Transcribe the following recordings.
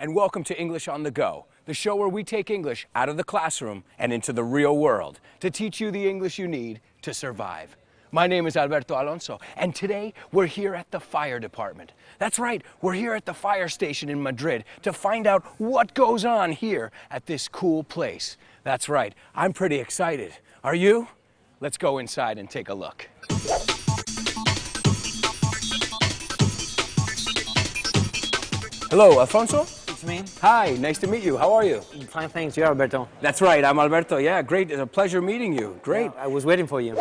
and welcome to English on the Go, the show where we take English out of the classroom and into the real world to teach you the English you need to survive. My name is Alberto Alonso, and today we're here at the fire department. That's right, we're here at the fire station in Madrid to find out what goes on here at this cool place. That's right, I'm pretty excited. Are you? Let's go inside and take a look. Hello, Alfonso? It's me. Hi, nice to meet you. How are you? Fine, thanks. You're Alberto. That's right, I'm Alberto. Yeah, great. It's a pleasure meeting you. Great. Yeah, I was waiting for you.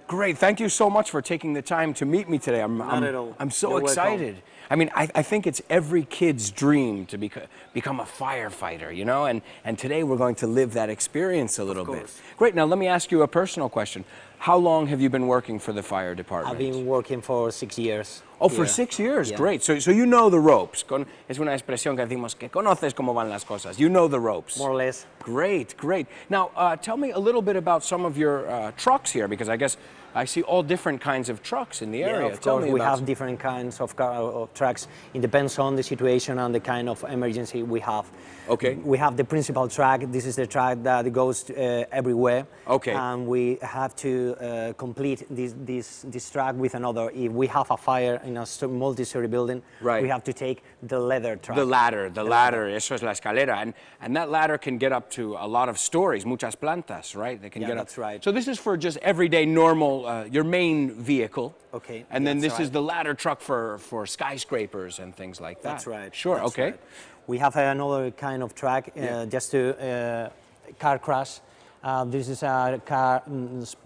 Great. Thank you so much for taking the time to meet me today. Not at all. I'm so You're excited. welcome. I mean, I think it's every kid's dream to become a firefighter, you know, and today we're going to live that experience a little bit. Great. Now, let me ask you a personal question. How long have you been working for the fire department? I've been working for 6 years. Oh, for 6 years? Yeah. Great. So you know the ropes. Es una expresión que decimos que conoces cómo van las cosas. You know the ropes. More or less. Great, great. Now, tell me a little bit about some of your trucks here, because I guess I see all different kinds of trucks in the area. Yeah, of course, we have different kinds of trucks. It depends on the situation and the kind of emergency we have. Okay. We have the principal truck. This is the truck that goes everywhere. Okay. And we have to complete this truck with another. If we have a fire in a multi-story building, right, we have to take the ladder truck. The ladder, eso es la escalera. And that ladder can get up to a lot of stories, muchas plantas, right? They can get up. That's right. So this is for just everyday normal, your main vehicle. Okay. And then this is the ladder truck for skyscrapers and things like that. That's right. Sure, That's okay. Right. We have another kind of truck just to car crash. This is a car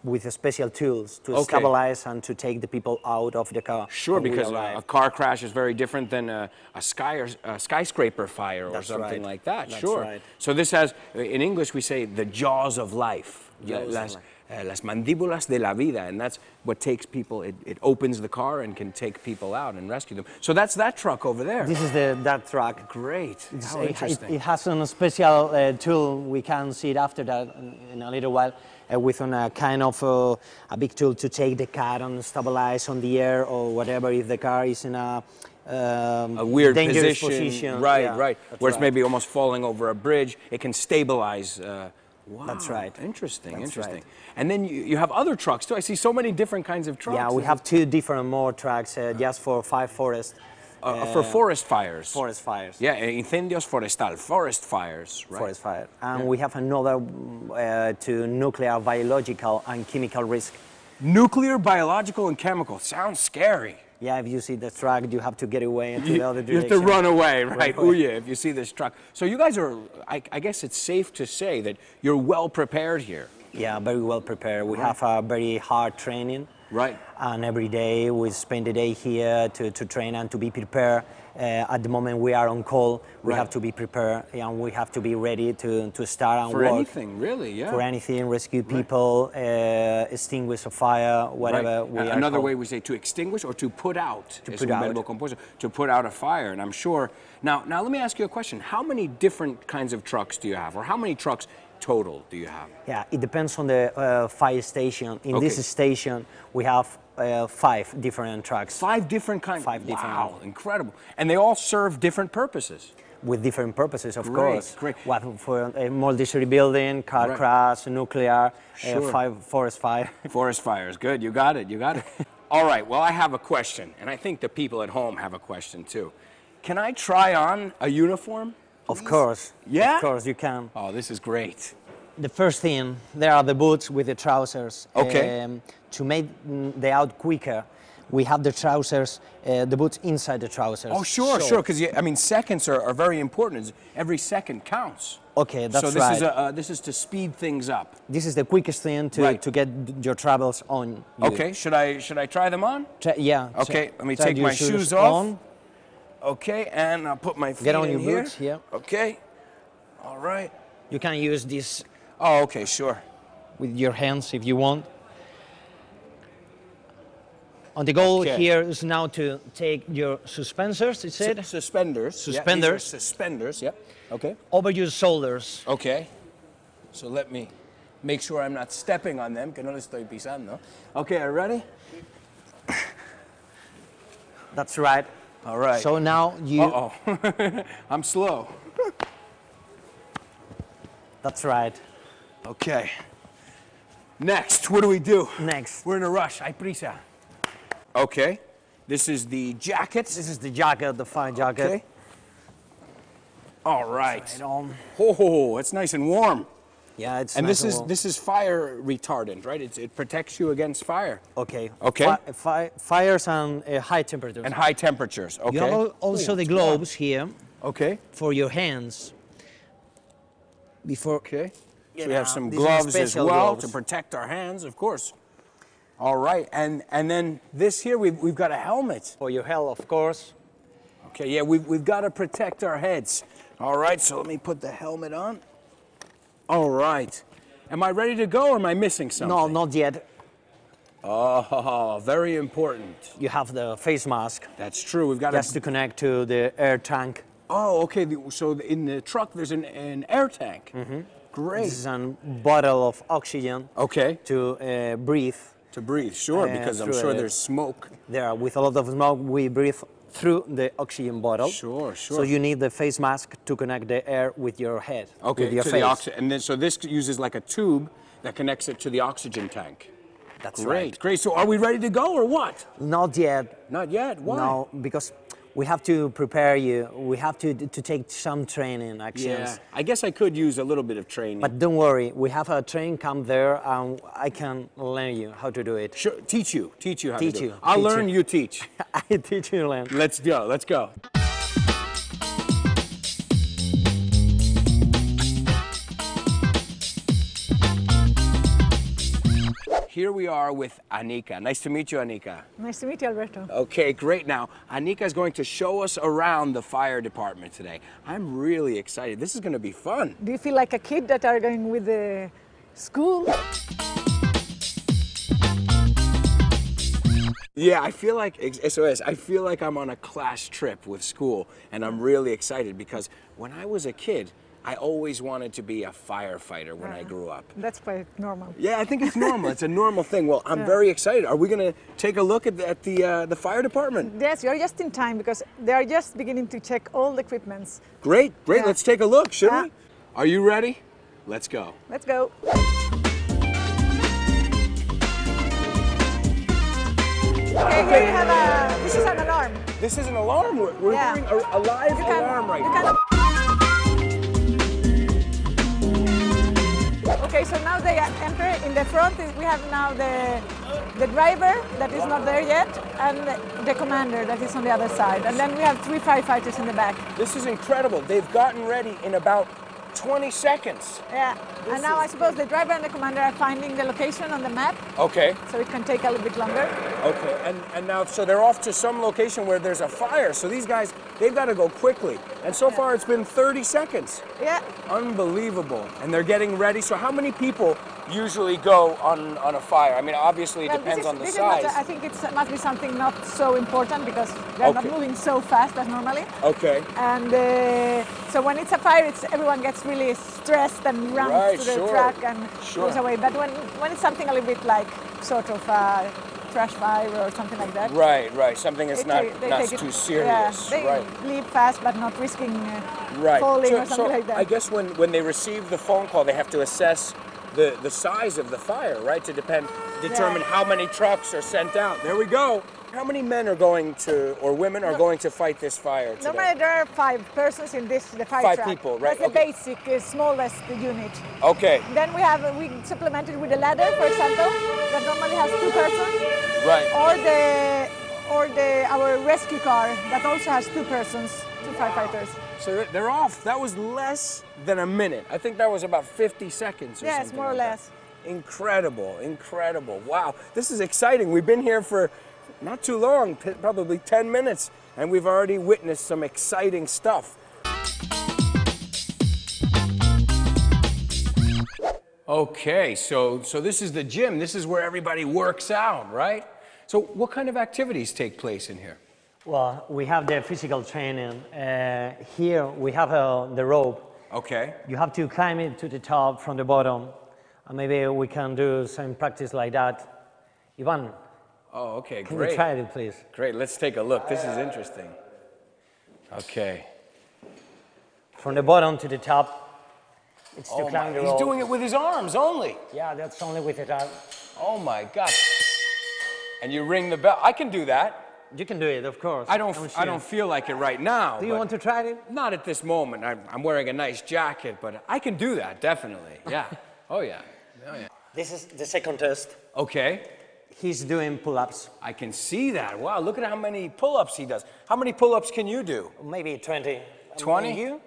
with special tools to stabilize and to take the people out of the car. Sure, because a car crash is very different than a skyscraper fire or something like that. That's sure. Right. So this has, in English we say, the jaws of life. Las mandíbulas de la vida, and that's what takes people, it opens the car and can take people out and rescue them. So that's that truck over there. This is that truck. Great. How interesting. It has a special tool. We can see it after that in a little while, with a kind of a big tool to take the car and stabilize on the air or whatever if the car is in a weird dangerous position. Right, yeah, right. Where it's maybe almost falling over a bridge, it can stabilize. Wow, that's right. Interesting, that's interesting. Right. And then you have other trucks too. I see so many different kinds of trucks. Yeah, we have two different more trucks just for forest. For forest fires. Forest fires. Yeah, incendios forestal, forest fires, right? Forest fire. And we have another to nuclear, biological, and chemical risk. Nuclear, biological, and chemical. Sounds scary. Yeah, if you see the truck, you have to get away into the other direction. You have to run away, right? Huye, if you see this truck. So you guys are, I guess it's safe to say that you're well prepared here. Yeah, very well prepared. We have a very hard training. Right. And every day we spend the day here to train and to be prepared. At the moment we are on call, we have to be prepared and we have to be ready to start and work. For anything, really, yeah. For anything, rescue people, extinguish a fire, whatever. Another way we say to extinguish or to put out. To put out. To put out a fire, and I'm sure. Now let me ask you a question. How many different kinds of trucks do you have, or how many trucks total do you have? Yeah, it depends on the fire station. In this station, we have 5 different trucks. 5 different kinds? 5 different. Wow, incredible. And they all serve different purposes? With different purposes, of course. Great. What for a multi-story building, car crash, nuclear, forest fire. Forest fires, good, you got it, you got it. All right, well, I have a question, and I think the people at home have a question too. Can I try on a uniform? Of course. Yeah? Of course you can. Oh, this is great. The first thing, there are the boots with the trousers. Okay. To make the out quicker, we have the trousers, the boots inside the trousers. Oh, sure, because I mean, seconds are very important. Every second counts. Okay, that's right. right. So this is to speed things up. This is the quickest thing to get your travels on. Okay, should I try them on? Yeah. Okay, let me take my shoes off. Okay, and I'll put my feet Get on in your here. boots, yeah. Okay, all right. You can use this. Oh, okay, sure. With your hands if you want. And the goal here is now to take your suspenders, it said? Suspenders. Suspenders. Yeah, suspenders, yep. Okay. Over your shoulders. Okay. So let me make sure I'm not stepping on them, que no le estoy pisando. Okay, are you ready? That's right. All right. So now you... Uh-oh. I'm slow. That's right. Okay. Next, what do we do? Next. We're in a rush. Hay prisa. Okay. This is the jacket. This is the jacket, the fine jacket. Okay. All right. Right on. Oh, it's nice and warm. Yeah, it's And nice and warm. this is fire retardant, right? It protects you against fire. Okay. Okay. Fires and high temperatures. And high temperatures. Okay. You have also the gloves here Okay. for your hands. Before. Okay. So You we have know, some these are gloves as special well gloves. to protect our hands, of course. All right. And then this here, we've got a helmet. For your health, of course. Okay. Yeah, we've got to protect our heads. All right. So let me put the helmet on. All right. Am I ready to go or am I missing something? No, not yet. Oh, very important. You have the face mask That's true. We've got just to connect to the air tank. Oh, okay. So in the truck, there's an air tank. Great. This is a bottle of oxygen Okay. to breathe. To breathe, sure, because I'm through sure it. there's smoke. There, with a lot of smoke, we breathe through the oxygen bottle. Sure, sure. So you need the face mask to connect the air with your head, Okay, with your to face. the oxygen. And then, so this uses like a tube that connects it to the oxygen tank. That's Great, right. great. So are we ready to go or what? Not yet. Not yet. Why? No, because we have to prepare you. We have to take some training actions. Yeah, I guess I could use a little bit of training. But don't worry, we have a training camp there, and I can learn you how to do it. sure, teach you how to do Teach it. you, I'll teach learn, you. you teach. I teach you, learn. Let's go, let's go. Here we are with Anika. Nice to meet you, Anika. Nice to meet you, Alberto. Okay, great. Now, Anika is going to show us around the fire department today. I'm really excited. This is going to be fun. Do you feel like a kid that are going with the school? Yeah, I feel like, SOS, I feel like I'm on a class trip with school, and I'm really excited because when I was a kid, I always wanted to be a firefighter when I grew up. That's quite normal. Yeah, I think it's normal. It's a normal thing. Well, I'm very excited. Are we going to take a look at the fire department? Yes, you're just in time because they are just beginning to check all the equipments. Great, great. Yeah. Let's take a look, shall Yeah. we? Are you ready? Let's go. Let's go. Okay, here you have this is an alarm. This is an alarm. We're Yeah. hearing a live alarm right now. Okay, so now they enter. In the front, we have now the driver that is not there yet, and the commander that is on the other side. And then we have 3 firefighters in the back. This is incredible. They've gotten ready in about 20 seconds. Yeah, and now I suppose the driver and the commander are finding the location on the map, Okay, so it can take a little bit longer. okay. And now, so they're off to some location where there's a fire. So these guys, they've got to go quickly. And so far, it's been 30 seconds. Yeah, Unbelievable. And they're getting ready. So how many people usually go on a fire? I mean, obviously, it well, depends on the this size. is not, I think it must be something not so important because they're not Okay. moving so fast as normally. Okay. And so when it's a fire, everyone gets really stressed and runs Right, to the sure. truck and Sure. goes away. But when it's something a little bit like sort of trash fire or something like that, Right, right. Something that's not they take it- too serious. Yeah, they right. leave fast but not risking Right. falling so, or something so like that. I guess when they receive the phone call, they have to assess the size of the fire, right? To determine how many trucks are sent out. There we go. How many men are going to, or women are going to fight this fire today? Normally there are 5 persons in the fire 5 truck. people, right, That's the okay. basic, smallest unit. Okay, Then we supplemented with a ladder, for example, that normally has 2 persons, right. or our rescue car that also has 2 persons, 2 firefighters. So they're off. That was less than a minute. I think that was about 50 seconds or Yes, something more or like less. that. Incredible, incredible. Wow, this is exciting. We've been here for not too long, probably 10 minutes, and we've already witnessed some exciting stuff. Okay, so this is the gym. This is where everybody works out, right? So what kind of activities take place in here? Well, we have the physical training. Here we have the rope. Okay. You have to climb it to the top from the bottom. And maybe we can do some practice like that. Ivan, Oh, okay, Can great. you try it, please? Great, let's take a look. This is interesting. Okay. From the bottom to the top, it's to Oh climb my, the he's wall. doing it with his arms only. Yeah, that's only with the top. Oh my God. And you ring the bell. I can do that. You can do it, of course. I don't feel like it right now. Do you want to try it? Not at this moment. I'm wearing a nice jacket, but I can do that, definitely. Yeah. Oh yeah. Oh yeah. This is the second test. Okay. He's doing pull-ups. I can see that. Wow, look at how many pull-ups he does. How many pull-ups can you do? Maybe 20. 20? And you?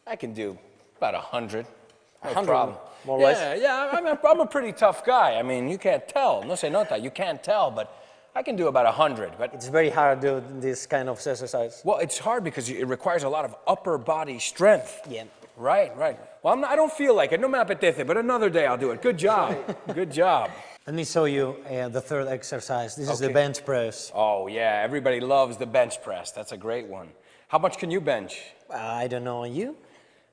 I can do about 100. No 100, problem. more or less? Yeah, I'm a pretty tough guy. I mean, you can't tell. No se nota. You can't tell, but I can do about 100. But It's very hard to do this kind of exercise. well, it's hard because it requires a lot of upper body strength. Yeah. Right, right. Well, I don't feel like it. No me apetece, but another day I'll do it. Good job. Good job. Let me show you the third exercise. This is the Okay. bench press. Oh, yeah. Everybody loves the bench press. That's a great one. How much can you bench? I don't know, you?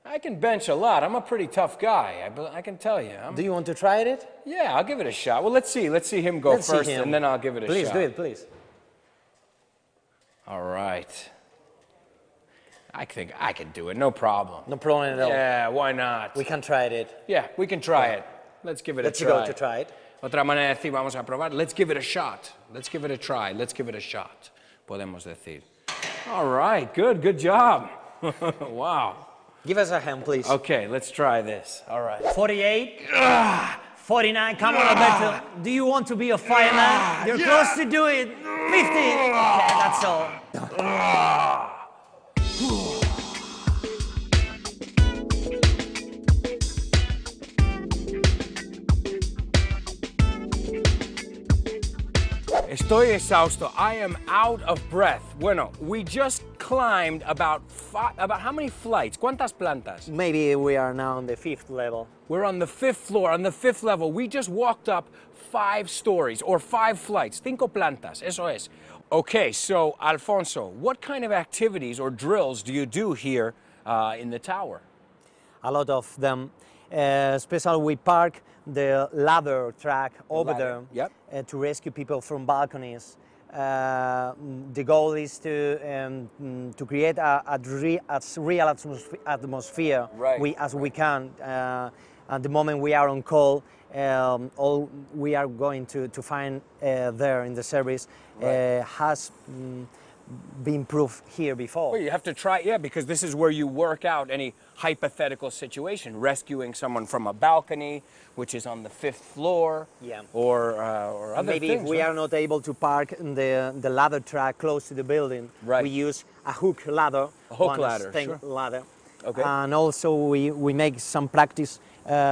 I can bench a lot. I'm a pretty tough guy. I can tell you. Do you want to try it? Yeah, I'll give it a shot. Well, let's see. Let's see him go Let's see first, him. and then I'll give it a Please shot. do it, please. All right. I think I can do it. No problem. No problem at all. Yeah, why not? We can try it. Yeah, we can try it. Let's give it Let's a try. go to try it. Otra manera de decir, vamos a probar. Let's give it a shot. Let's give it a try. Let's give it a shot. Podemos decir. All right, good. Good job. Wow. Give us a hand, please. Okay, let's try this. All right. 48. 49. Come on, Alberto. Do you want to be a fireman? You're close to do it. 50. Okay, that's all. Estoy exhausto. I am out of breath. Bueno, we just climbed about how many flights? ¿Cuántas plantas? Maybe we are now on the 5th level. We're on the 5th floor, on the 5th level. We just walked up 5 stories or 5 flights. 5 plantas, eso es. Okay, so Alfonso, what kind of activities or drills do you do here in the tower? A lot of them. Especially we park the ladder track over ladder, there yep. To rescue people from balconies. The goal is to create a real atmosphere Right. as we can. At the moment we are on call, all we are going to find there in the service has been proved here before. Well, you have to try, yeah, because this is where you work out any hypothetical situation, rescuing someone from a balcony, which is on the 5th floor, Yeah. or other Maybe things. if we right? are not able to park the ladder track close to the building, Right. we use a hook ladder, A hook one ladder, string sure. ladder. Okay. And also we make some practice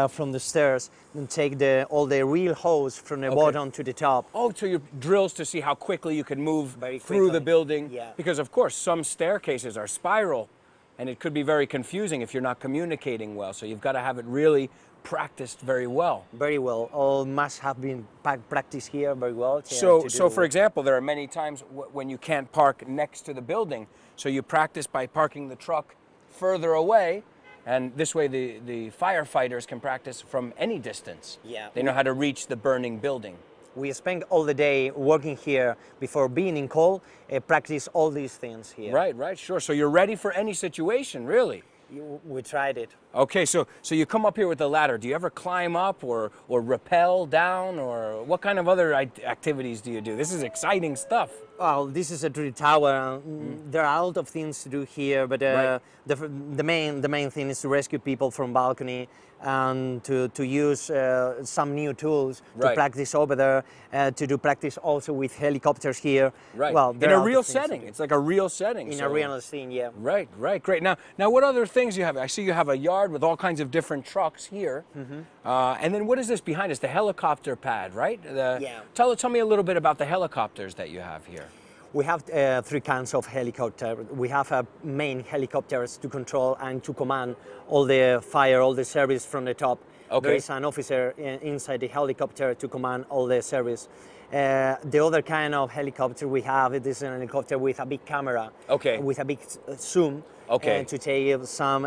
from the stairs and take all the real hose from the bottom to the top. Oh, so your drills to see how quickly you can move Very through the quickly. building. Yeah. Because of course, some staircases are spiral, and it could be very confusing if you're not communicating well. So you've got to have it really practiced very well. Very well. All must have been practiced here very well. So for example, there are many times when you can't park next to the building, so you practice by parking the truck further away, and this way the firefighters can practice from any distance. Yeah. They know how to reach the burning building. we spend all the day working here before being in call, practice all these things here. Right, sure. So you're ready for any situation, really. We tried it. Okay, so you come up here with the ladder. Do you ever climb up or rappel down, or what kind of other activities do you do? This is exciting stuff. Well, this is a tree tower. There are a lot of things to do here, but Right. the main thing is to rescue people from balcony and to use some new tools to Right. practice over there, to do practice also with helicopters here. Right. Well, in there are a lot real of things to setting. do. It's like a real setting. In a real scene, yeah. Right, great. Now, what other things you have? I see you have a yard with all kinds of different trucks here. And then what is this behind us? The helicopter pad, right? Yeah. Tell me a little bit about the helicopters that you have here. We have 3 kinds of helicopter. We have main helicopters to control and to command all the fire, all the service from the top. Okay. There is an officer inside the helicopter to command all the service. The other kind of helicopter we have, it is an helicopter with a big camera, Okay. with a big zoom, Okay. to take some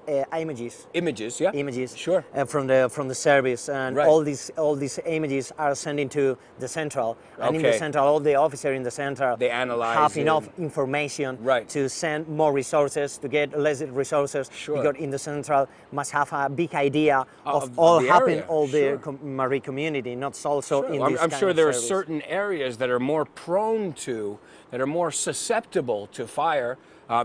images. Images, yeah. Images. Sure. From the service, and Right. all these images are sent into the central, and in the Okay. central, all the officers in the central They analyze have it. enough information Right. to send more resources, to get less resources. Sure. Because in the central must have a big idea Of of all the happen, area. all Sure. the marine community, not also in I'm, this I'm kind sure of there are service. certain areas that are more prone to, that are more susceptible to fire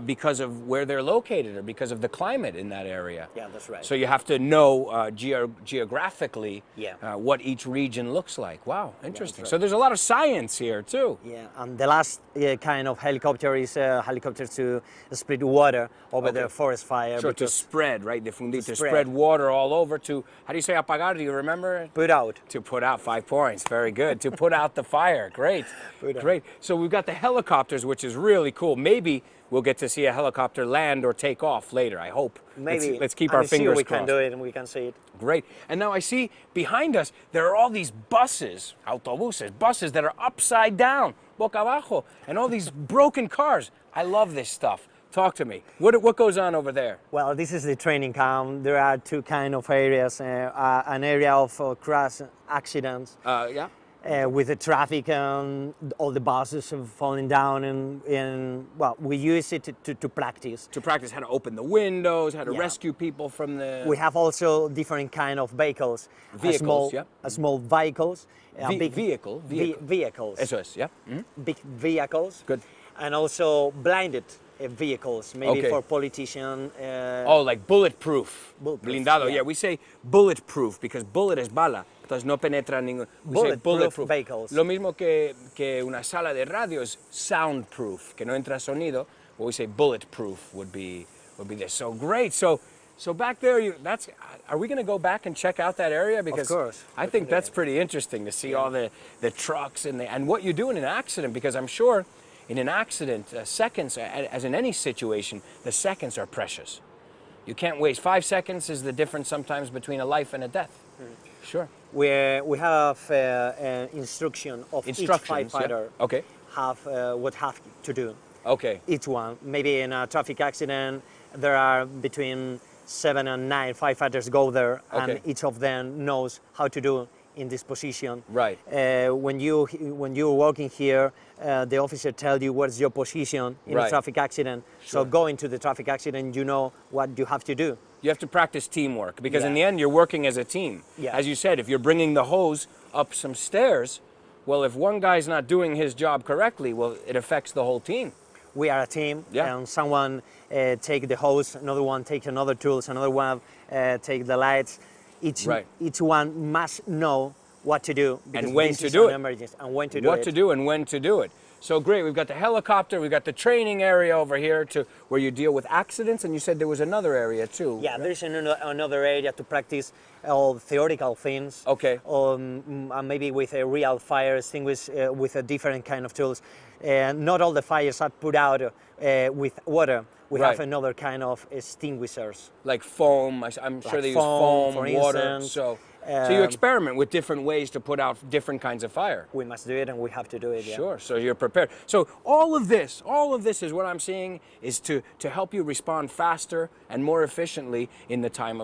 because of where they're located or because of the climate in that area. Yeah, that's right. So you have to know geographically Yeah. what each region looks like. Wow, interesting. right. So there's a lot of science here too. Yeah, and the last kind of helicopter is a helicopter to spread water over the forest fire. Sure, to because spread, right? To spread. spread water all over to, how do you say apagar? Do you remember? put out. To put out 5 points, very good. To put out the fire, great, Put out. great. So we've got the helicopters, which is really cool. Maybe we'll get to see a helicopter land or take off later, I hope. Maybe. Let's keep I'm our sure fingers we crossed. can do it and we can see it. Great. And now I see behind us, there are all these buses, autobuses, buses that are upside down, boca abajo, and all these broken cars. I love this stuff. Talk to me. What goes on over there? Well, this is the training camp. There are two kind of areas. An area of crash accidents Yeah. with the traffic and all the buses falling down, and well, we use it to practice. To practice how to open the windows, how to Yeah. rescue people from the... We have also different kind of vehicles. Vehicles, yeah. Small vehicles. Vehicle. Vehicles. Eso es, yeah. Mhm. Big vehicles. Good. And also blinded vehicles, maybe Okay. for politicians. Oh, like bulletproof. Bulletproof, Blindado, yeah. yeah. We say bulletproof because bullet es bala. Entonces no penetra ningún... We say Bulletproof vehicles. Lo mismo que una sala de radio es soundproof, que no entra sonido. What we say bulletproof would be this. So great. So back there, are we going to go back and check out that area? Because course. I think that's pretty interesting to see all the trucks and what you do in an accident, because I'm sure in an accident, seconds, as in any situation, the seconds are precious. You can't waste 5 seconds is the difference sometimes between a life and a death. Sure. We have instruction of each Instructions, yeah. firefighter. Okay. Have what have to do. Okay. Each one. Maybe in a traffic accident, there are between 7 and 9 firefighters go there, and Okay. each of them knows how to do in this position. Right. When you're walking here, the officer tells you what's your position in Right. a traffic accident. Sure. So going to the traffic accident, you know what you have to do. You have to practice teamwork because in Yeah. the end you're working as a team. Yeah. As you said, if you're bringing the hose up some stairs, well, if one guy's not doing his job correctly, well, it affects the whole team. We are a team, Yeah. and someone take the hose, another one take another tools, another one take the lights. Right. Each one must know what to do because when this to is do an it. emergency, and when to do What it. to do and when to do it. So great, we've got the helicopter, we've got the training area over here to where you deal with accidents, and you said there was another area too. Yeah, there's another area to practice all theoretical things. Okay. And maybe with a real fire extinguish with a different kind of tools. Not all the fires are put out with water. We Right. have another kind of extinguishers. Like foam, I'm sure Like they use foam, foam, for water. instance. So you experiment with different ways to put out different kinds of fire. We must do it, and we have to do it. Yeah. Sure, so you're prepared. So all of this is what I'm seeing is to help you respond faster and more efficiently in a time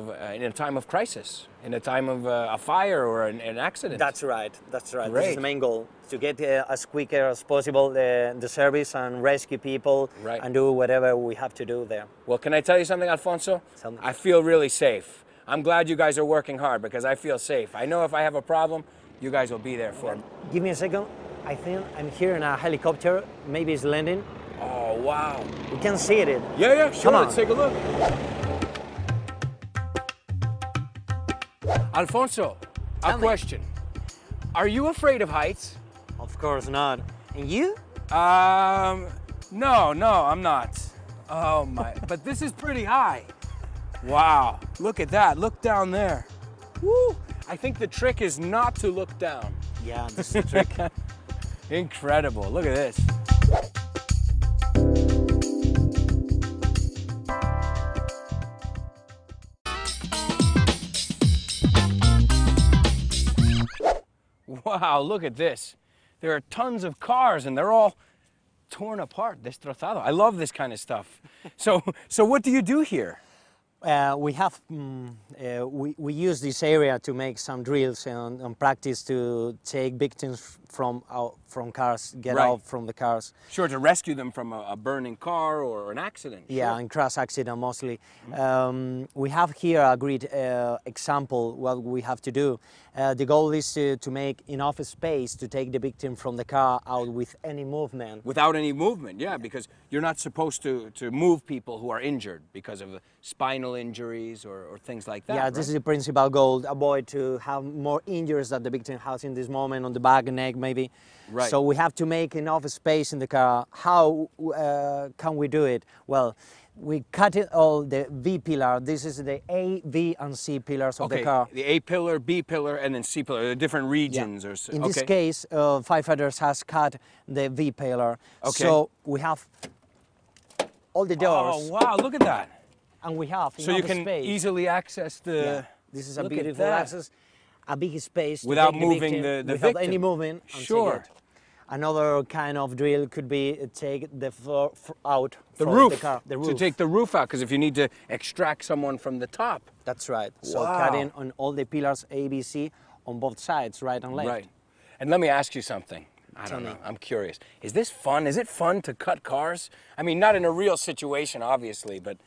of crisis, in a time of a fire or an accident. That's right. That's right. This Great. is the main goal: to get as quicker as possible the service and rescue people, Right. and do whatever we have to do there. Well, can I tell you something, Alfonso? Tell me. I feel really safe. I'm glad you guys are working hard because I feel safe. I know if I have a problem, you guys will be there for me. Give me a second. I think I'm here in a helicopter. Maybe it's landing. Oh, wow. We can see it. Yeah, sure. Come on. Let's take a look. Alfonso, Tell a me. question. Are you afraid of heights? Of course not. And you? No, I'm not. Oh my, but this is pretty high. Wow, look at that, look down there. Woo, I think the trick is not to look down. Yeah, this is the trick. Incredible, look at this. Wow, look at this. There are tons of cars and they're all torn apart, destrozado. I love this kind of stuff. So what do you do here? We use this area to make some drills and practice to take victims from cars, get Right. out from the cars. Sure, to rescue them from a burning car or an accident. Yeah, Sure. and crash accident mostly. We have here a great example what we have to do. The goal is to make enough space to take the victim from the car out with any movement. Without any movement, yeah, because you're not supposed to move people who are injured because of spinal injuries or things like that. Yeah, right? this is the principal goal, avoid to have more injuries that the victim has in this moment on the back and neck maybe. Right. So we have to make enough space in the car. How can we do it? Well, we cut it all the V pillar. This is the A, V and C pillars of the car. The A pillar, B pillar, and then C pillar, the different regions. Or In this case, firefighters has cut the V pillar. Okay. So we have all the doors. Oh, wow, look at that. And we have So you enough can space. easily access the... Yeah. This is a Look at beautiful that. access, a big space to Without take moving victim, the without victim. any movement. and take Sure. it. Another kind of drill could be take the floor out The from roof, the car. The roof. to take the roof out, because if you need to extract someone from the top. That's right. So Wow. cutting on all the pillars A, B, C on both sides, right and left. Right. And let me ask you something. I Tell don't me. know. I'm curious. Is this fun? Is it fun to cut cars? I mean, not in a real situation, obviously, but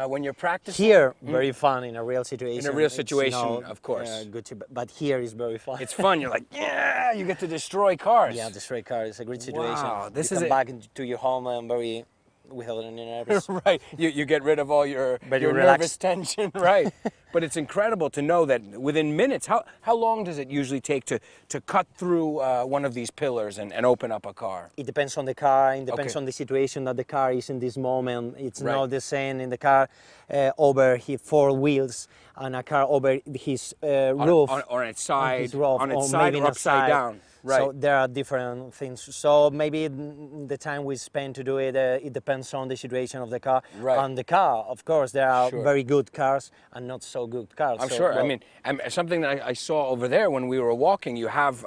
when you're practicing. Here, very fun in a real situation. In a real It's situation, not, of course. good to, but here is very fun. It's fun. You're like, yeah, you get to destroy cars. Yeah, destroy car is a great situation. Wow, this you is come a- back to your home and very without any nervous. Right. You get rid of all your nervous relaxed. tension. Right. But it's incredible to know that within minutes, how long does it usually take to cut through one of these pillars and open up a car? It depends on the car, it depends Okay. on the situation that the car is in this moment. It's Right. not the same in the car over his four wheels and a car over his roof. On its side, his roof, on its or side maybe or in a upside side. down. Right. So there are different things. So maybe the time we spend to do it, it depends on the situation of the car. Right. And the car, of course, there are Sure. very good cars and not so good cars. I'm So, sure. I well, mean, something that I saw over there when we were walking, you have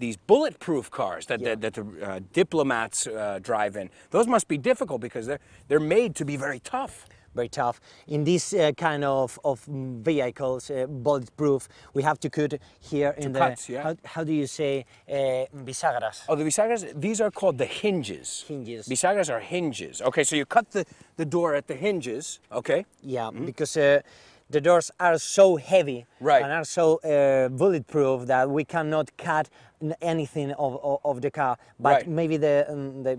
these bulletproof cars that the diplomats drive in. Those must be difficult because they're made to be very tough. very tough. In this kind of vehicles, bulletproof, we have to cut here in the, cuts, yeah. how do you say, bisagras. Oh, the bisagras, these are called the hinges. Hinges. Bisagras are hinges. Okay, so you cut the door at the hinges, okay? Yeah, because the doors are so heavy Right. and are so bulletproof that we cannot cut anything of the car. But Right. maybe the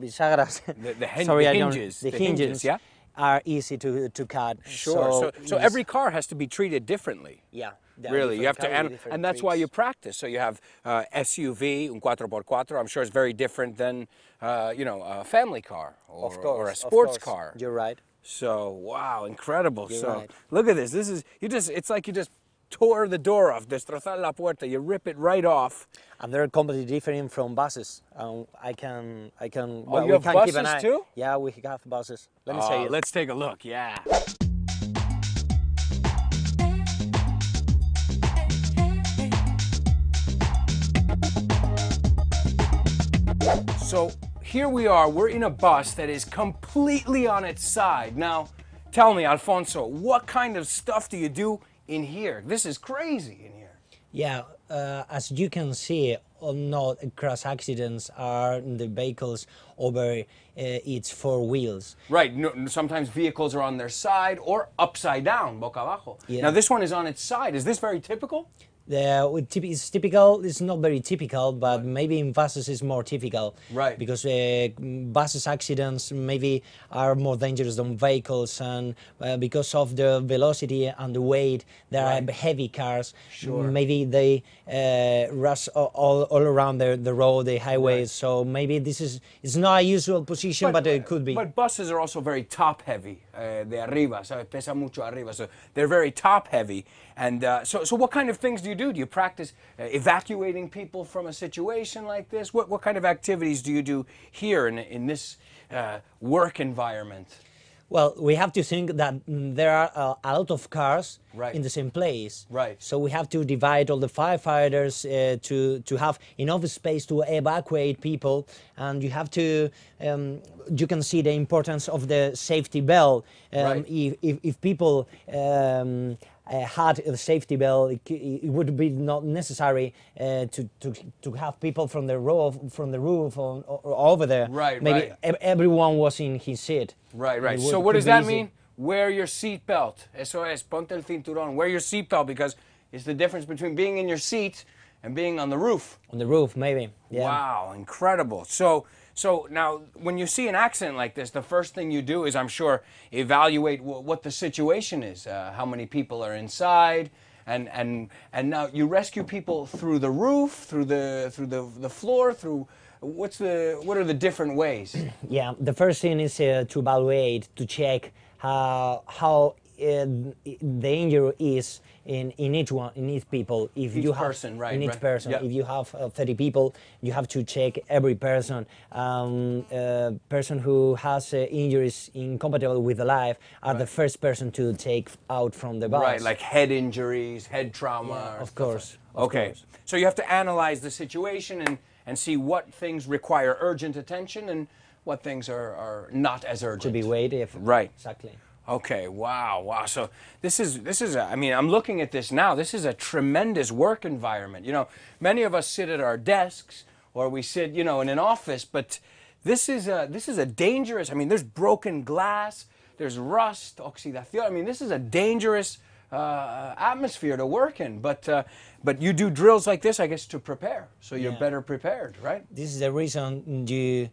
bisagras, The hinges. the hinges yeah? are easy to cut. Sure. So every car has to be treated differently. Yeah. there are Really, you have different to, cars with different and that's why tricks. you practice. So you have SUV, un 4x4. I'm sure it's very different than, a family car or, Of course, or a of sports course. car. You're right. So wow, incredible. You're So right. look at this. It's like you just tore the door off. Destrozar la puerta. You rip it right off. And they're completely different from buses. I can. Oh, Well, you we have can keep an buses eye. too? Yeah, we have buses. Let me show you. Let's take a look. Yeah. So here we are. We're in a bus that is completely on its side. Now, tell me, Alfonso, what kind of stuff do you do in here? This is crazy in here. Yeah, as you can see, not crash accidents are the vehicles over its four wheels. Right. No, sometimes vehicles are on their side or upside down, boca abajo. Yeah. Now this one is on its side. Is this very typical? It's typical, it's not very typical, but maybe in buses it's more typical. Right. Because buses accidents maybe are more dangerous than vehicles, and because of the velocity and the weight, there are heavy cars. Sure. Maybe they rush all around the road, the highways, Right. so maybe it's not a usual position, but it could be. But buses are also very top heavy. De arriba, ¿sabes? Pesa mucho arriba. So they're very top heavy. And so what kind of things do you do? Do you practice evacuating people from a situation like this? What kind of activities do you do here in this work environment? Well, we have to think that there are a lot of cars Right. in the same place. Right. So we have to divide all the firefighters to have enough space to evacuate people, and you have to. You can see the importance of the safety belt. Right. If people had a safety belt, it would be not necessary to have people from the roof or over there. Right, Maybe right. Everyone was in his seat. Right, right. It So would- what could does be that easy. mean? Wear your seatbelt. Eso es, ponte el cinturón. Wear your seatbelt because it's the difference between being in your seat and being on the roof. On the roof, maybe. Yeah. Wow, incredible. So now, when you see an accident like this, the first thing you do is, I'm sure, evaluate what the situation is, how many people are inside, and now you rescue people through the roof, through the floor, through what are the different ways? Yeah, the first thing is to evaluate, to check how the injury is in each people. If Each you have person, right, in each right. person, Yep. if you have 30 people, you have to check every person. Person who has injuries incompatible with the life are the first person to take out from the bus. Right, like head injuries, head trauma. Yeah, or of stuff course, like- of Okay, course. so you have to analyze the situation and see what things require urgent attention and what things are not as urgent. to be waited. Right. Exactly. Okay, wow. So this is I mean, I'm looking at this now. This is a tremendous work environment. You know, many of us sit at our desks or we sit, in an office, but this is a dangerous, I mean, there's broken glass, there's rust, oxidación. I mean, this is a dangerous atmosphere to work in, but you do drills like this, I guess, to prepare, so you're Yeah. better prepared, right? This is the reason you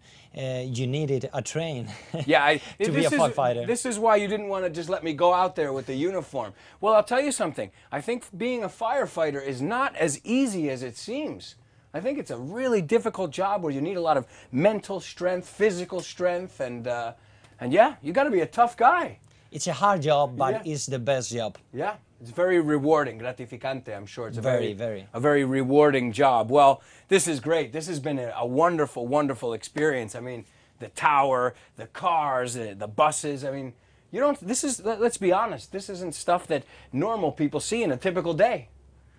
needed a train. Yeah, to be a firefighter. This is why you didn't want to just let me go out there with the uniform. Well, I'll tell you something. I think being a firefighter is not as easy as it seems. I think it's a really difficult job where you need a lot of mental strength, physical strength, and yeah, you got to be a tough guy. It's a hard job, but Yeah. it's the best job. Yeah, it's very rewarding, gratificante. I'm sure it's a Very. a very rewarding job. Well, this is great. This has been a wonderful, wonderful experience. I mean, the tower, the cars, the buses. I mean, you don't. This is. Let's be honest. This isn't stuff that normal people see in a typical day.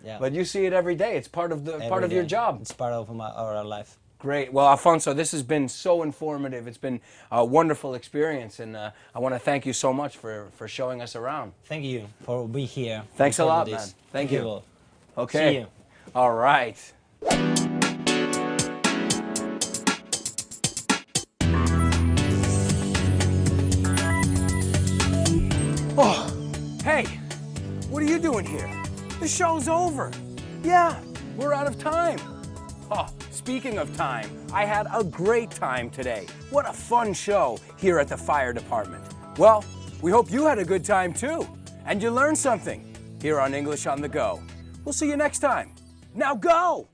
Yeah. But you see it every day. It's part of Every your day. job. It's part of our life. Great. Well, Alfonso, this has been so informative. It's been a wonderful experience, and I want to thank you so much for showing us around. Thank you for being here. Thanks a for lot, this. man. Thank you. all. Okay. See you. All right. Oh, hey, what are you doing here? The show's over. Yeah, we're out of time. Oh, speaking of time, I had a great time today. What a fun show here at the fire department. Well, we hope you had a good time too, and you learned something here on English on the Go. We'll see you next time. Now go!